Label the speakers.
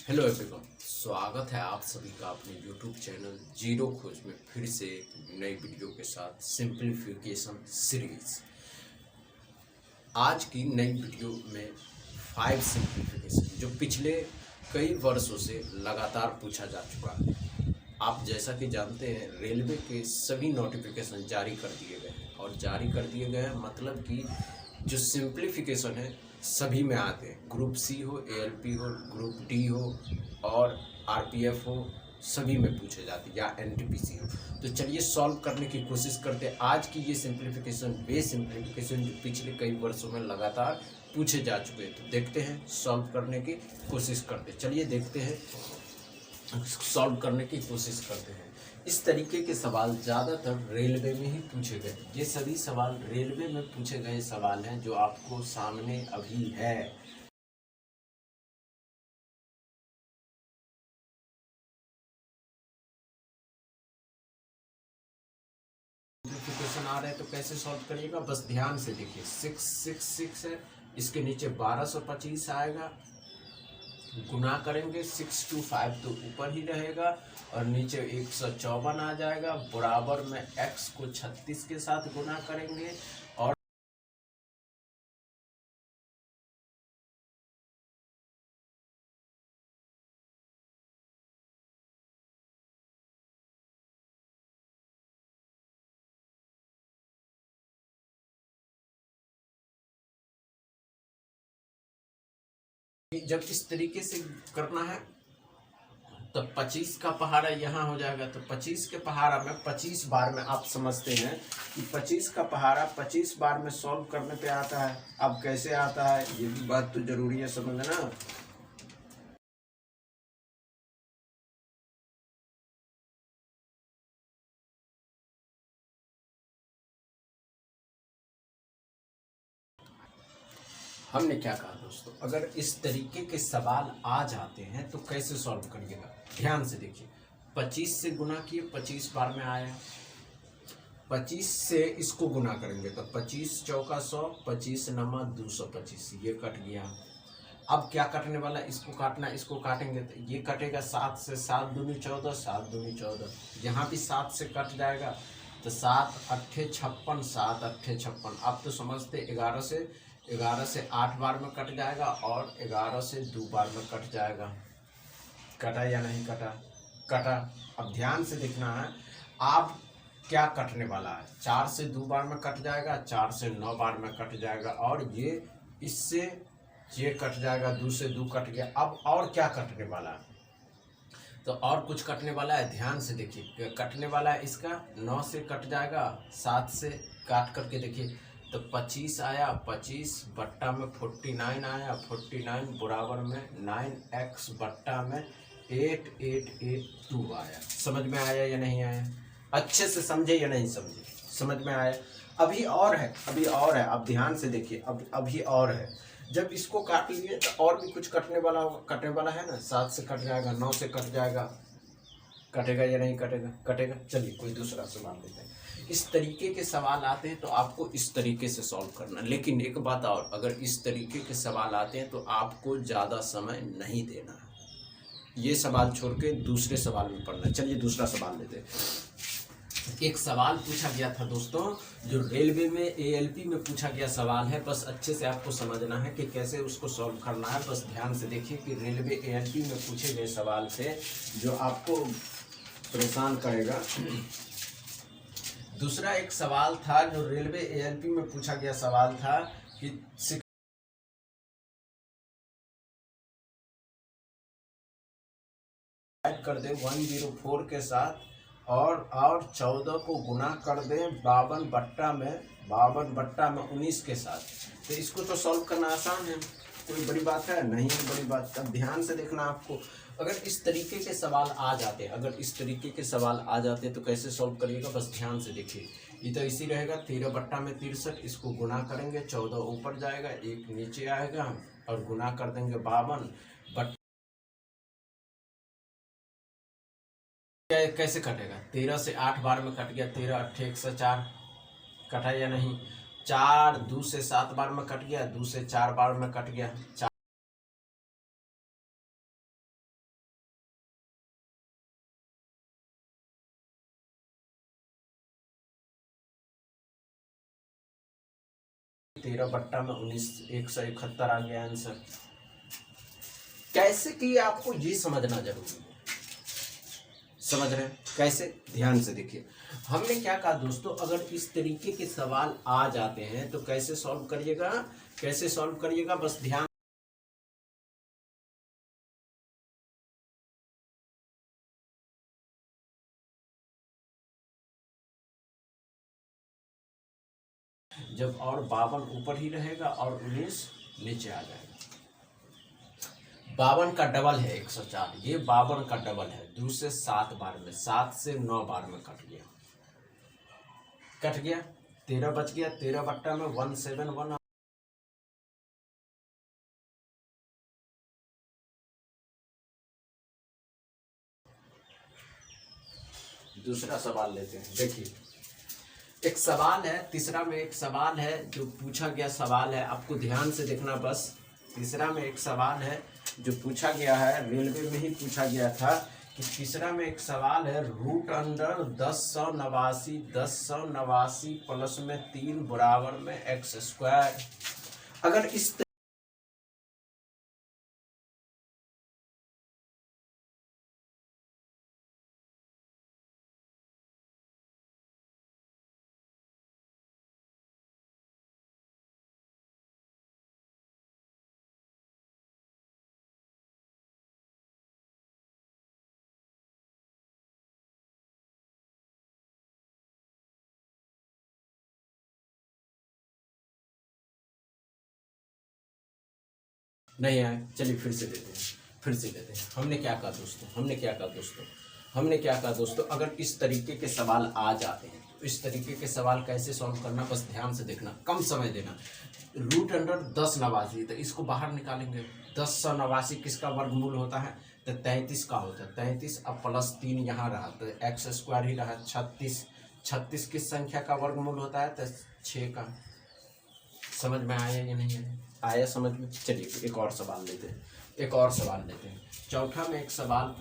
Speaker 1: Hello everyone, स्वागत है आप सभी का अपने यूट्यूब चैनल जीरो खोज में फिर से एक नई वीडियो के साथ सिंप्लीफिकेशन सीरीज। आज की नई वीडियो में 5 सिंप्लीफिकेशन जो पिछले कई वर्षों से लगातार पूछा जा चुका है। आप जैसा कि जानते हैं, रेलवे के सभी नोटिफिकेशन जारी कर दिए गए हैं और जारी कर दिए गए हैं मतलब कि जो सिंप्लीफिकेशन है सभी में आते हैं। ग्रुप सी हो, एएलपी हो, ग्रुप डी हो और आरपीएफ हो, सभी में पूछे जाते हैं, या एनटीपीसी हो। तो चलिए सॉल्व करने की कोशिश करते हैं। आज की ये सिंप्लीफिकेशन वे सिंप्लीफिकेशन जो पिछले कई वर्षों में लगातार पूछे जा चुके हैं, तो देखते हैं सॉल्व करने की कोशिश करते हैं। चलिए देखते हैं, सॉल्व करने की कोशिश करते हैं। इस तरीके के सवाल ज़्यादातर रेलवे में ही पूछे गए। ये सभी सवाल रेलवे में पूछे गए सवाल हैं जो आपको सामने अभी है। सिंप्लीफिकेशन आ रहे हैं तो कैसे सॉल्व करिएगा, बस ध्यान से देखिए। 666 है, इसके नीचे 1225 आएगा, गुना करेंगे 6 to 5 तो ऊपर ही रहेगा और नीचे 154 आ जाएगा। बराबर में x को 36 के साथ गुना करेंगे और जब इस तरीके से करना है तो 25 का पहाड़ा यहाँ हो जाएगा। तो 25 के पहाड़ा में 25 बार में आप समझते हैं कि 25 का पहाड़ा 25 बार में सॉल्व करने पे आता है। अब कैसे आता है ये भी बात तो जरूरी है समझना। हमने क्या कहा दोस्तों, अगर इस तरीके के सवाल आ जाते हैं तो कैसे सॉल्व करिएगा, ध्यान से देखिए। 25 से गुना किए, 25 बार में आया। 25 से इसको गुना करेंगे तो 25 चौका 100, 25 नमा 225, ये कट गया। अब क्या कटने वाला, इसको काटना, इसको काटेंगे तो ये कटेगा 7 से, 7 दूनी 14, 7 दूनी 14, यहाँ भी 7 से कट जाएगा तो 7 अट्ठे 56, 7 अट्ठे 56। अब तो समझते 11 से 8 बार में कट जाएगा और 11 से 2 बार में कट जाएगा। कटा या नहीं कटा? कटा। अब ध्यान से देखना है, आप क्या कटने वाला है। 4 से 2 बार में कट जाएगा, 4 से 9 बार में कट जाएगा और ये इससे ये कट जाएगा, 2 से 2 कट गया। अब और क्या कटने वाला है, तो और कुछ कटने वाला है, ध्यान से देखिए। कटने वाला है इसका 9 से कट जाएगा, 7 से काट करके देखिए तो 25 आया, 25 बट्टा में 49 आया, 49 बराबर में 9x बट्टा में 8882 आया। समझ में आया या नहीं आया? अच्छे से समझे या नहीं समझे? समझ में आया? अभी और है, अभी और है। अब ध्यान से देखिए, अभी और है। जब इसको काट लिए तो और भी कुछ कटने वाला है ना। 7 से कट जाएगा, 9 से कट जाएगा, कटेगा या नहीं कटेगा? कटेगा। चलिए कोई दूसरा सवाल लेते हैं। इस तरीके के सवाल आते हैं तो आपको इस तरीके से सॉल्व करना। लेकिन एक बात और, अगर इस तरीके के सवाल आते हैं तो आपको ज़्यादा समय नहीं देना है। ये सवाल छोड़ के दूसरे सवाल में पढ़ना। चलिए दूसरा सवाल लेते हैं। एक सवाल पूछा गया था दोस्तों, जो रेलवे में एएलपी में पूछा गया सवाल है। बस अच्छे से आपको समझना है कि कैसे उसको सॉल्व करना है। बस ध्यान से देखिए कि रेलवे एएलपी में पूछे गए सवाल से जो आपको परेशान करेगा। दूसरा एक सवाल था जो रेलवे एएलपी में पूछा गया सवाल था कि कर दे 104 के साथ और 14 को गुना कर दें 52 बट्टा में 19 के साथ। तो इसको तो सॉल्व करना आसान है, कोई बड़ी बात है नहीं है बड़ी बात। अब ध्यान से देखना आपको, अगर इस तरीके के सवाल आ जाते, तो कैसे सॉल्व करिएगा, बस ध्यान से देखिए। ये तो इसी रहेगा, 13 बट्टा में 63, इसको गुना करेंगे 14 ऊपर जाएगा, 1 नीचे आएगा और गुना कर देंगे 52 बट कैसे कटेगा। 13 से 8 बार में कट गया, 13 अट्ठे 104, कटा या नहीं? 4 2 से 7 बार में कट गया, 2 से 4 बार में कट गया। 13 बट्टा में 19, 171 आ गया आंसर। कैसे किए आपको ये समझना जरूरी है। समझ रहे हैं कैसे? ध्यान से देखिए। हमने क्या कहा दोस्तों, अगर इस तरीके के सवाल आ जाते हैं तो कैसे सॉल्व करिएगा, कैसे सॉल्व करिएगा, बस ध्यान। जब और 52 ऊपर ही रहेगा और 19 नीचे आ जाएगा। 52 का डबल है 104, ये 52 का डबल है, 2 से 7 बार में, 7 से 9 बार में कट गया, कट गया, 13 बच गया, 13 बट्टा में 171। दूसरा सवाल लेते हैं। देखिए एक सवाल है, तीसरा में एक सवाल है जो पूछा गया सवाल है, आपको ध्यान से देखना बस। तीसरा में एक सवाल है जो पूछा गया है, रेलवे में ही पूछा गया था कि तीसरा में एक सवाल है, रूट अंडर 1089 प्लस में 3 बराबर में एक्स स्क्वायर। अगर इस नहीं आए, चलिए फिर से लेते हैं, फिर से लेते हैं। हमने क्या कहा दोस्तों, हमने क्या कहा दोस्तों, अगर इस तरीके के सवाल आ जाते हैं तो इस तरीके के सवाल कैसे सॉल्व करना, बस ध्यान से देखना, कम समय देना। रूट अंडर 1089, तो इसको बाहर निकालेंगे। 1089 किसका वर्गमूल होता है, तो 33 का होता है। 33 अब प्लस 3 यहाँ रहा तो एक्स स्क्वायर ही रहा। 36 किस संख्या का वर्गमूल होता है, तो 6 का। समझ में आया या नहीं आया समझ में? चलिए एक और सवाल लेते हैं, चौथा में एक सवाल